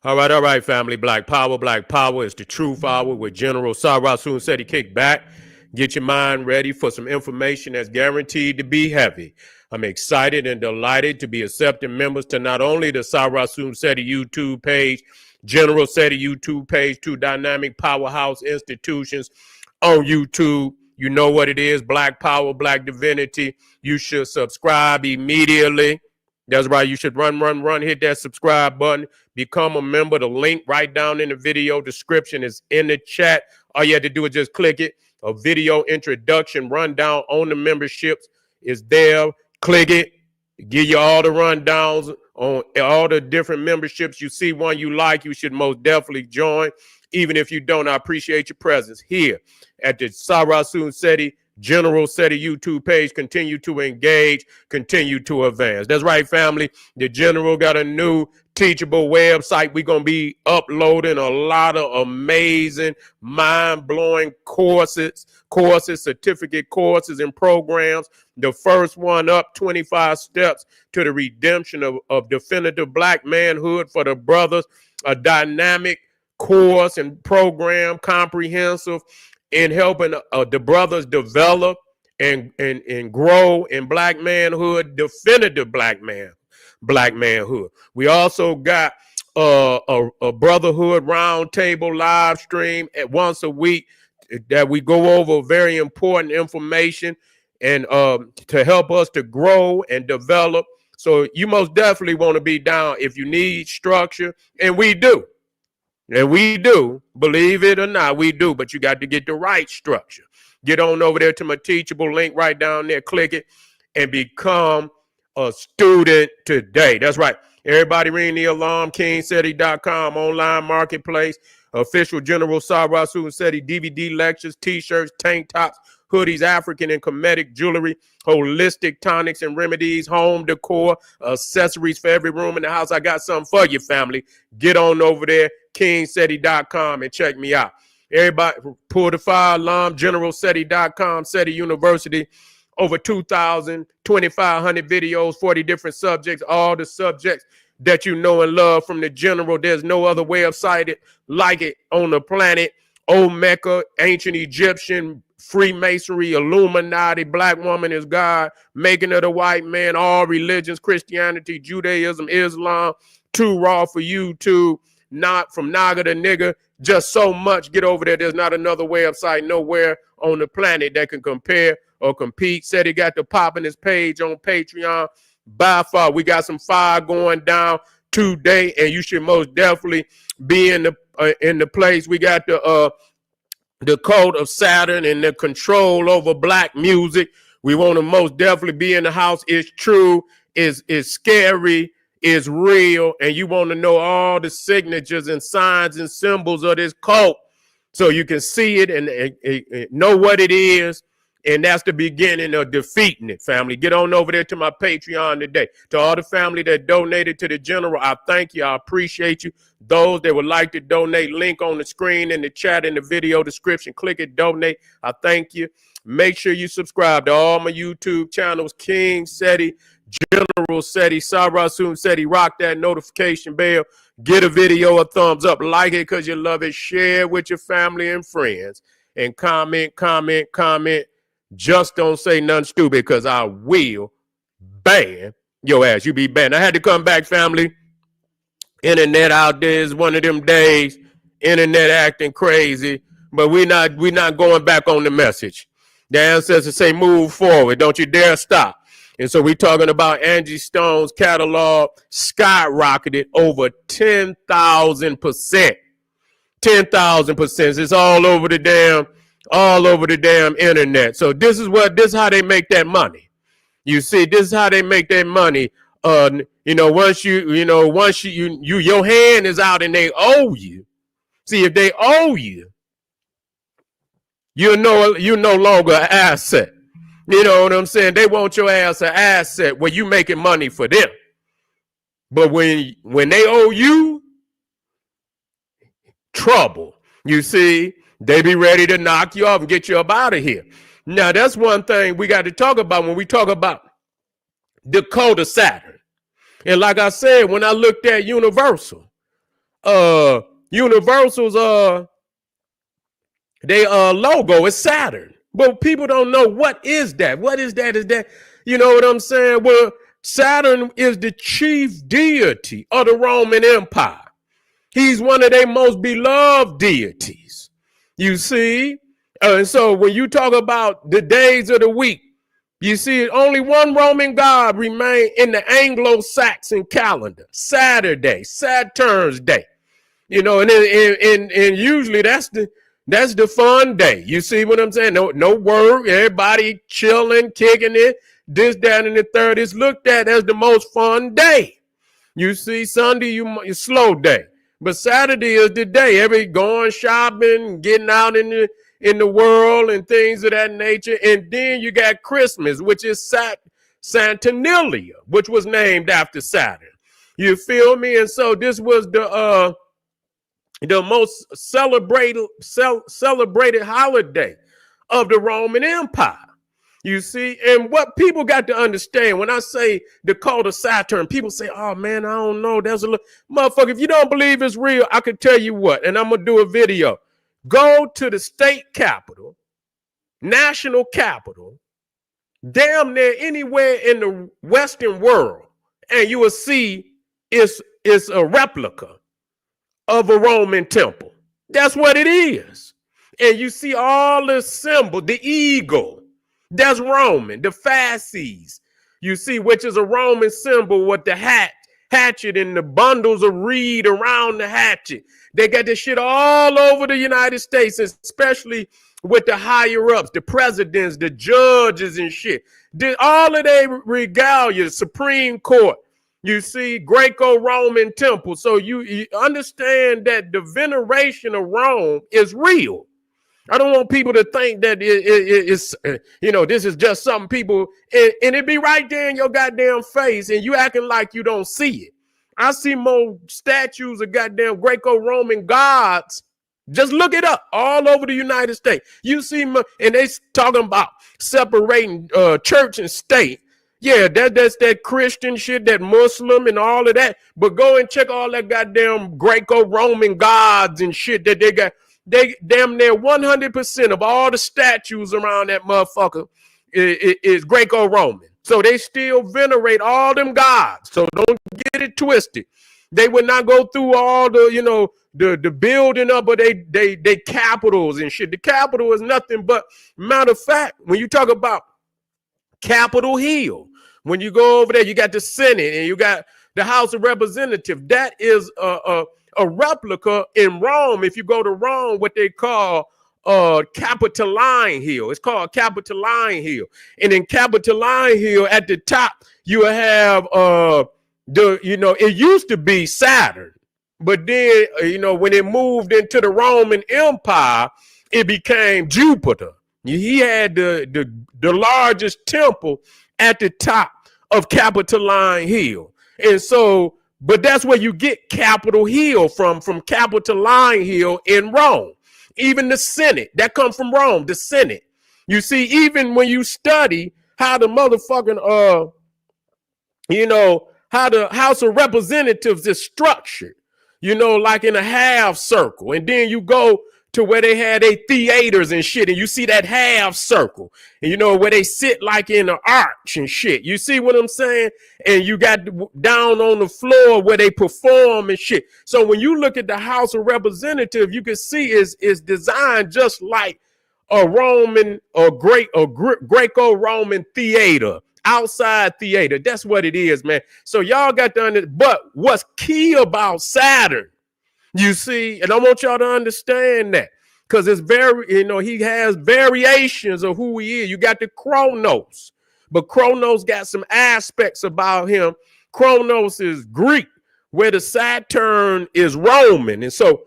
All right, family. Black Power. Black Power is the truth hour with General Sarasun said he kicked back. Get your mind ready for some information that's guaranteed to be heavy. I'm excited and delighted to be accepting members to not only the Sarasun Seti YouTube page, General Seti YouTube page, two dynamic powerhouse institutions on YouTube. You know what it is, Black Power, Black Divinity. You should subscribe immediately. That's right. You should run, hit that subscribe button, become a member. The link right down in the video description is in the chat. All you have to do is just click it. A video introduction rundown on the memberships is there. Click it. Give you all the rundowns on all the different memberships. You see one you like, you should most definitely join. Even if you don't, I appreciate your presence here at the Sarasun Seti General Seti YouTube page. Continue to engage, continue to advance. That's right, family. The General got a new teachable website. We're going to be uploading a lot of amazing, mind-blowing courses, certificate courses, and programs. The first one up, 25 steps to the redemption of definitive black manhood for the brothers, a dynamic course and program, comprehensive, in helping the brothers develop and grow in black manhood, definitive black manhood. We also got a brotherhood roundtable live stream at once a week that we go over very important information and to help us to grow and develop. So you most definitely want to be down if you need structure, and we do. And we do, believe it or not, we do, but you got to get the right structure. Get on over there to my teachable link right down there, click it, and become a student today. That's right. Everybody ring the alarm, kingseti.com, online marketplace, official General Sarasun Seti DVD lectures, t-shirts, tank tops, hoodies, African and Kemetic jewelry, holistic tonics and remedies, home decor, accessories for every room in the house. I got something for you, family. Get on over there, kingseti.com, and check me out. Everybody, pull the fire alarm, generalseti.com, Seti University, over 2,000, 2,500 videos, 40 different subjects, all the subjects that you know and love from the General. There's no other website like it on the planet. Old Mecca, ancient Egyptian, Freemasonry, Illuminati, black woman is God, making of the white man, all religions, Christianity, Judaism, Islam, too raw for YouTube, not from Naga to nigga, just so much. Get over there. There's not another website nowhere on the planet that can compare or compete. Said he got the pop in his page on Patreon. By far, we got some fire going down today, and you should most definitely be in the place. We got the cult of Saturn and the control over black music. We want to most definitely be in the house. It's true, is scary, is real, and you want to know all the signatures and signs and symbols of this cult so you can see it and know what it is. And that's the beginning of defeating it, family. Get on over there to my Patreon today. To all the family that donated to the General, I thank you. I appreciate you. Those that would like to donate, link on the screen in the chat in the video description. Click it, donate. I thank you. Make sure you subscribe to all my YouTube channels, King Seti, General Seti, Sarasun Seti. Rock that notification bell. Get a video a thumbs up. Like it because you love it. Share with your family and friends. And comment. Just don't say nothing stupid because I will ban your ass. You be banned. I had to come back, family. Internet out there is one of them days. Internet acting crazy. But we're not going back on the message. The ancestors say move forward. Don't you dare stop. And so we're talking about Angie Stone's catalog skyrocketed over 10,000%. 10,000%. It's all over the damn internet. So this is how they make that money. You see, this is how they make that money. Once your hand is out and they owe you. See, if they owe you, you're no longer an asset. You know what I'm saying? They want your ass an asset where you making money for them. But when they owe you, trouble. You see, they be ready to knock you off and get you up out of here. Now, that's one thing we got to talk about when we talk about the cult of Saturn. And like I said, when I looked at Universal, Universal's they logo is Saturn. But people don't know what is that. What is that? Is that, you know what I'm saying? Well, Saturn is the chief deity of the Roman Empire. He's one of their most beloved deities. You see? And so when you talk about the days of the week, you see only one Roman god remain in the Anglo-Saxon calendar: Saturday, Saturn's day. You know, and usually that's the fun day. You see what I'm saying? No work, everybody chilling, kicking it, this, that, and the third is looked at as the most fun day. You see, Sunday, you slow day. But Saturday is the day. Every going shopping, getting out in the world and things of that nature. And then you got Christmas, which is Saturnalia, which was named after Saturn. You feel me? And so this was the most celebrated holiday of the Roman Empire. You see, and what people got to understand when I say the cult of Saturn, people say, oh man, I don't know. There's a motherfucker. If you don't believe it's real, I can tell you what, and I'm going to do a video. Go to the state capital, national capital, damn near anywhere in the Western world, and you will see it's a replica of a Roman temple. That's what it is. And you see all the symbol, the eagle, that's Roman, the fasces, you see, which is a Roman symbol with the hatchet and the bundles of reed around the hatchet. They got this shit all over the United States, especially with the higher ups, the presidents, the judges and shit. All of their regalia, Supreme Court, you see, Greco-Roman temple. So you understand that the veneration of Rome is real. I don't want people to think that it's, you know, this is just something people, and it be right there in your goddamn face, and you acting like you don't see it. I see more statues of goddamn Greco-Roman gods. Just look it up all over the United States. You see, and they talking about separating church and state. Yeah, that's that Christian shit, that Muslim and all of that. But go and check all that goddamn Greco-Roman gods and shit that they got. They damn near 100% of all the statues around that motherfucker is Greco-Roman. So they still venerate all them gods. So don't get it twisted. They would not go through all the, you know, the building up of they capitals and shit. The capital is nothing but, matter of fact, when you talk about Capitol Hill, when you go over there, you got the Senate and you got the House of Representatives. That is a replica in Rome. If you go to Rome, what they call Capitoline Hill. It's called Capitoline Hill. And in Capitoline Hill at the top, you have it used to be Saturn, but then when it moved into the Roman Empire, it became Jupiter. He had the largest temple at the top of Capitoline Hill. And so, but that's where you get Capitol Hill from Capitoline Hill in Rome. Even the Senate, that comes from Rome, the Senate. You see, even when you study how the motherfucking, how the House of Representatives is structured, like in a half circle. And then you go to where they had their theaters and shit, and you see that half circle, and where they sit like in an arch and shit. You see what I'm saying? And you got down on the floor where they perform and shit. So when you look at the House of Representatives, you can see is designed just like a Roman or Greco-Roman theater, outside theater. That's what it is, man. So y'all got to understand. But what's key about Saturn, you see, and I want y'all to understand that, because it's very, he has variations of who he is. You got the Kronos, but Kronos got some aspects about him. Kronos is Greek, where the Saturn is Roman. And so,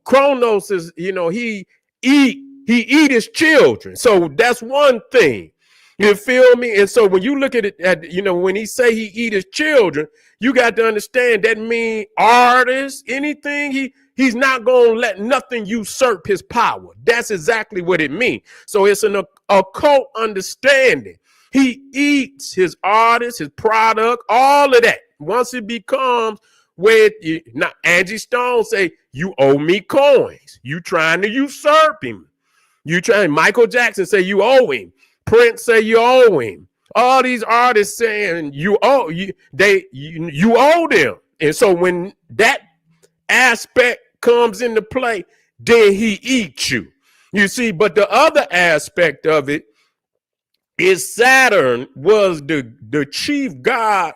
Kronos is, he eat his children. So that's one thing. You feel me? And so when you look at it, when he say he eat his children, you got to understand that mean artists, anything. He's not going to let nothing usurp his power. That's exactly what it means. So it's an occult understanding. He eats his artists, his product, all of that. Once it becomes where now Angie Stone say, you owe me coins. You trying to usurp him. You trying, Michael Jackson say you owe him. Prince say you owe him. All these artists saying you owe you owe them. And so when that aspect comes into play, then he eats you. You see, but the other aspect of it is Saturn was the chief god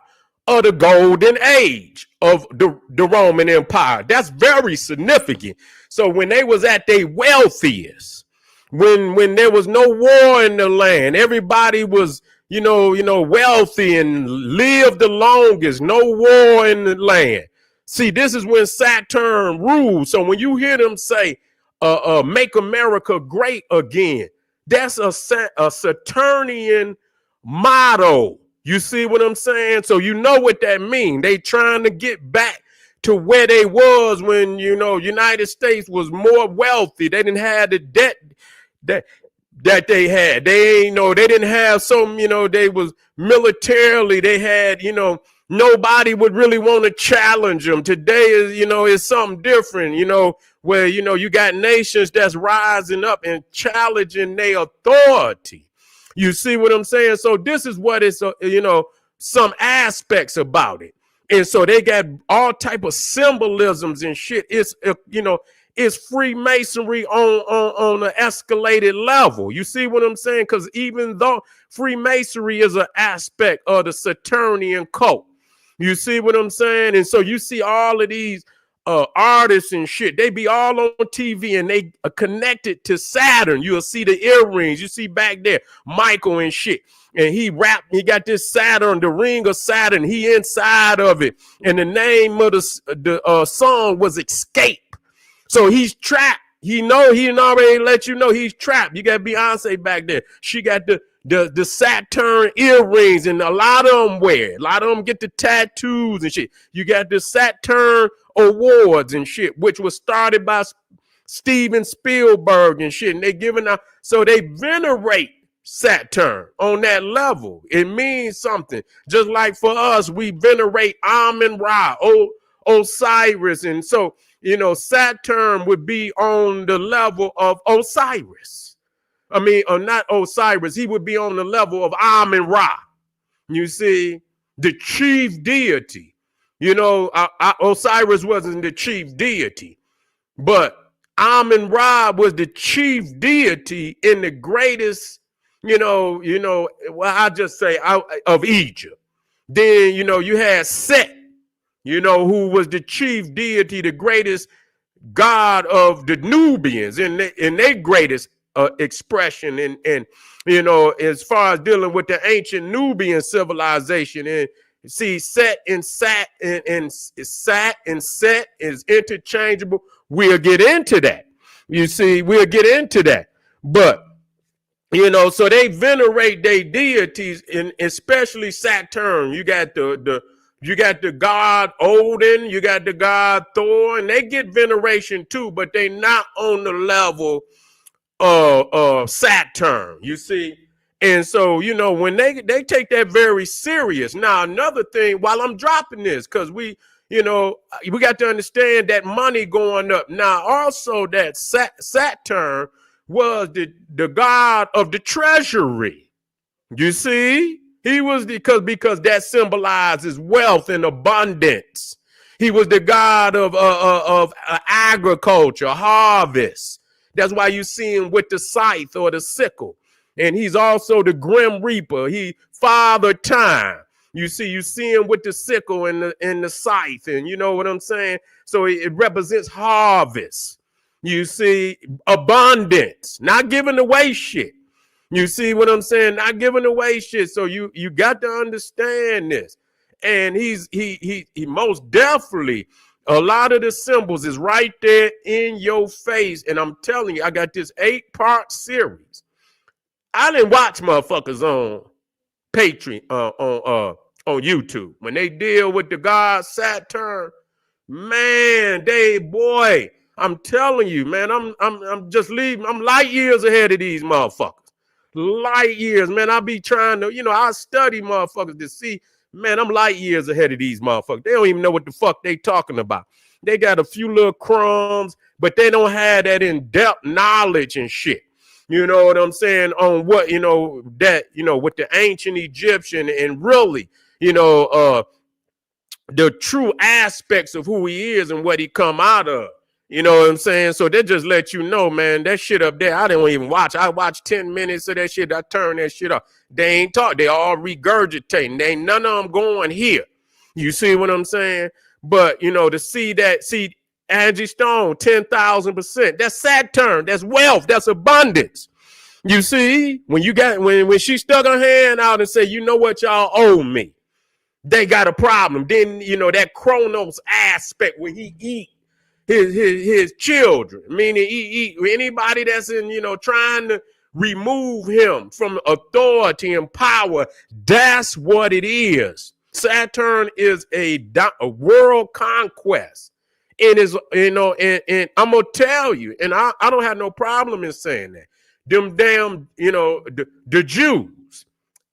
of the golden age of the Roman Empire. That's very significant. So when they was at their wealthiest, when there was no war in the land, everybody was, wealthy and lived the longest, no war in the land. See, this is when Saturn ruled. So when you hear them say, make America great again, that's a Saturnian motto. You see what I'm saying? So you know what that means. They trying to get back to where they was when, United States was more wealthy. They didn't have the debt that they had. They didn't have they was militarily, they had, nobody would really want to challenge them. Today is, is something different, where, you got nations that's rising up and challenging their authority. You see what I'm saying? So this is what it's, some aspects about it. And so they got all type of symbolisms and shit. It's, it's Freemasonry on an escalated level. You see what I'm saying? Because even though Freemasonry is an aspect of the Saturnian cult, you see what I'm saying? And so you see all of these artists and shit, they be all on TV and they are connected to Saturn. You'll see the earrings. You see back there, Michael and shit. And he got this Saturn, the ring of Saturn. He inside of it. And the name of the song was Escape. So he's trapped. He didn't already let you know he's trapped. You got Beyonce back there. She got the Saturn earrings, and a lot of them wear. A lot of them get the tattoos and shit. You got the Saturn awards and shit, which was started by Steven Spielberg and shit. And they giving out, so they venerate Saturn on that level. It means something. Just like for us, we venerate Amun-Ra, Osiris, and so Saturn would be on the level of Osiris. I mean, or not Osiris. He would be on the level of Amun-Ra. You see, the chief deity. Osiris wasn't the chief deity, but Amun-Ra was the chief deity in the greatest, well, I just say of Egypt. Then, you had Set, who was the chief deity, the greatest god of the Nubians in their greatest expression. And as far as dealing with the ancient Nubian civilization, and see, Set and Set is interchangeable. We'll get into that. You see, we'll get into that. But so they venerate their deities, and especially Saturn. You got the god Odin, you got the god Thor, and they get veneration too, but they not on the level of Saturn, you see. And so, when they take that very serious. Now, another thing, while I'm dropping this, because we got to understand that money going up. Now, also that Saturn was the god of the treasury. You see? He was because that symbolizes wealth and abundance. He was the god of agriculture, harvest. That's why you see him with the scythe or the sickle. And he's also the grim reaper. He father time. You see him with the sickle and the scythe, and you know what I'm saying? So it represents harvest. You see, abundance, not giving away shit. You see what I'm saying? Not giving away shit. So you got to understand this. And he most definitely, a lot of the symbols is right there in your face. And I'm telling you, I got this 8-part series. I didn't watch motherfuckers on Patreon, on YouTube. When they deal with the god Saturn, man, I'm telling you, man, I'm just leaving. I'm light years ahead of these motherfuckers. Light years, man. I be trying to, I study motherfuckers to see Man, I'm light years ahead of these motherfuckers. They don't even know what the fuck they talking about. They got a few little crumbs, but they don't have that in-depth knowledge and shit. You know what I'm saying? On what, with the ancient Egyptian and really, the true aspects of who he is and what he come out of. You know what I'm saying? So they just let you know, man, that shit up there, I didn't even watch. I watched 10 minutes of that shit. I turned that shit off. They ain't talk. They all regurgitating. They ain't none of them going here. You see what I'm saying? But, to see Angie Stone, 10,000%. That's Saturn. That's wealth. That's abundance. You see, when she stuck her hand out and said, you know what, y'all owe me. They got a problem. Then, that Kronos aspect where he eat his children, meaning he eat anybody that's in, trying to remove him from authority and power. That's what it is. Saturn is a world conquest. It is, and I'm going to tell you, and I don't have no problem in saying that. Them damn, the Jews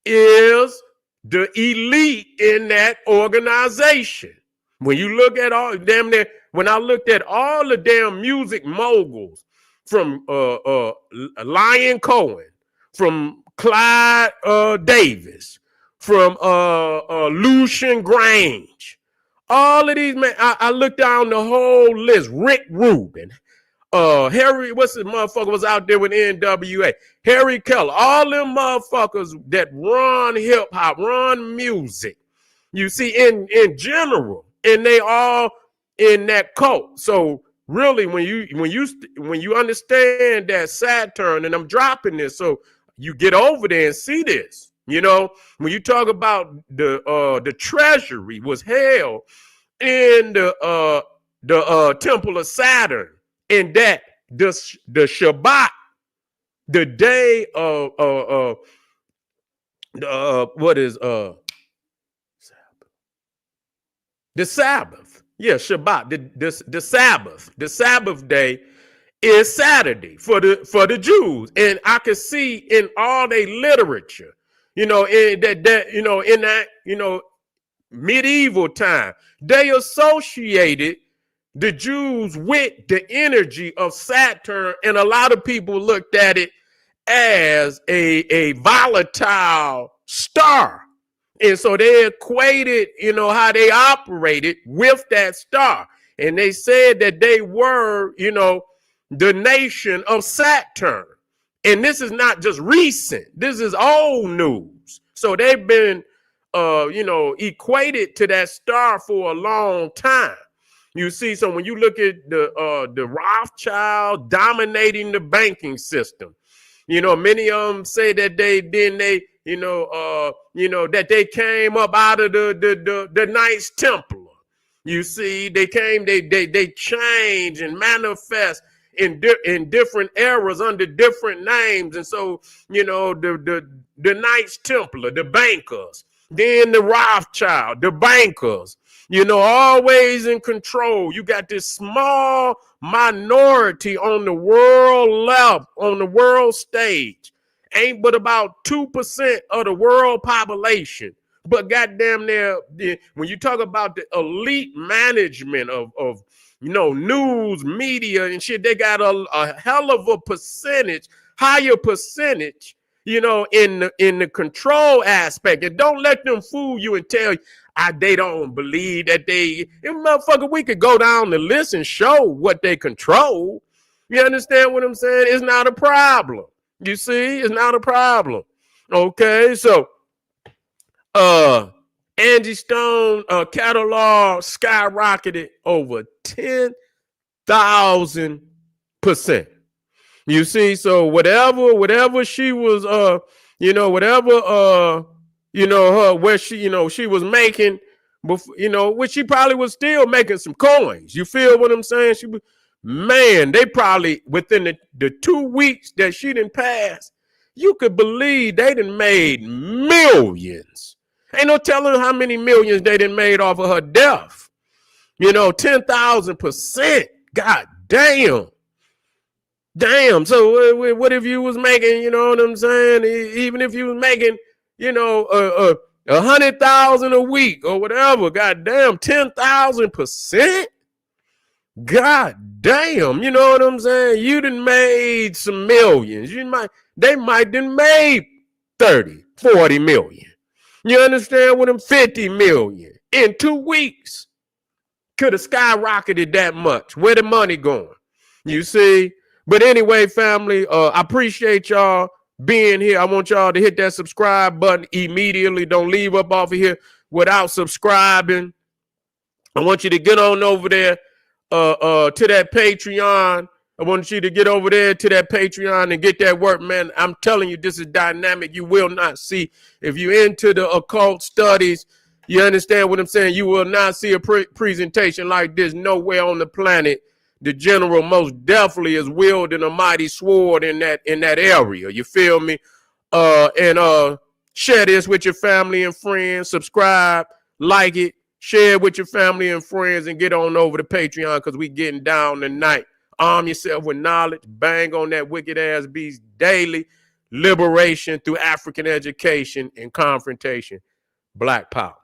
is the elite in that organization. When you look at all damn there, when I looked at all the damn music moguls from Lion Cohen, from Clyde Davis, from Lucian Grange, all of these, man, I looked down the whole list. Rick Rubin, Harry, what's the motherfucker was out there with NWA? Harry Keller, all them motherfuckers that run hip hop, run music. You see, in general, and they all in that cult. So really, when you understand that Saturn, and I'm dropping this, so you get over there and see this. When you talk about the treasury was held in the temple of Saturn, and that the Shabbat, the day of the Sabbath. Yeah, Shabbat, the Sabbath day is Saturday for the Jews. And I can see in all their literature, in that medieval time, they associated the Jews with the energy of Saturn, and a lot of people looked at it as a volatile star. And so they equated, how they operated with that star. And they said that they were, the nation of Saturn. And this is not just recent. This is old news. So they've been, equated to that star for a long time. You see, so when you look at the Rothschild dominating the banking system, many of them say that that they came up out of the Knights Templar. You see, they change and manifest in different eras under different names. And so, the Knights Templar, the bankers, then the Rothschild, the bankers, always in control. You got this small minority on the world level, on the world stage. Ain't but about 2% of the world population. But goddamn there, when you talk about the elite management of news, media and shit, they got a hell of a percentage, higher percentage, in the control aspect. And don't let them fool you and tell you they don't believe that motherfucker, we could go down the list and show what they control. You understand what I'm saying? It's not a problem. You see, it's not a problem. Okay, so Angie Stone catalog skyrocketed over 10,000%. You see, so whatever she was where she was making, which she probably was still making some coins. You feel what I'm saying? Man, they probably within the 2 weeks that she didn't pass, you could believe they done made millions. Ain't no telling how many millions they done made off of her death. 10,000%. God damn. Damn. So what if you was making, you know what I'm saying? Even if you was making, 100,000 a week or whatever. Goddamn, 10,000%. God damn, you know what I'm saying? You done made some millions. They might done made 30, 40 million. You understand what I'm 50 million in 2 weeks. Could have skyrocketed that much. Where the money going? You see? But anyway, family, I appreciate y'all being here. I want y'all to hit that subscribe button immediately. Don't leave up off of here without subscribing. I want you to get on over there to that Patreon. I want you to get over there to that Patreon and get that work, man. I'm telling you, this is dynamic. You will not see. If you're into the occult studies, you understand what I'm saying? You will not see a presentation like this nowhere on the planet. The general most definitely is wielding a mighty sword in that area. You feel me? And share this with your family and friends. Subscribe, like it, share it with your family and friends, and get on over to Patreon because we getting down tonight. Arm yourself with knowledge. Bang on that wicked ass beast daily. Liberation through African education and confrontation. Black power.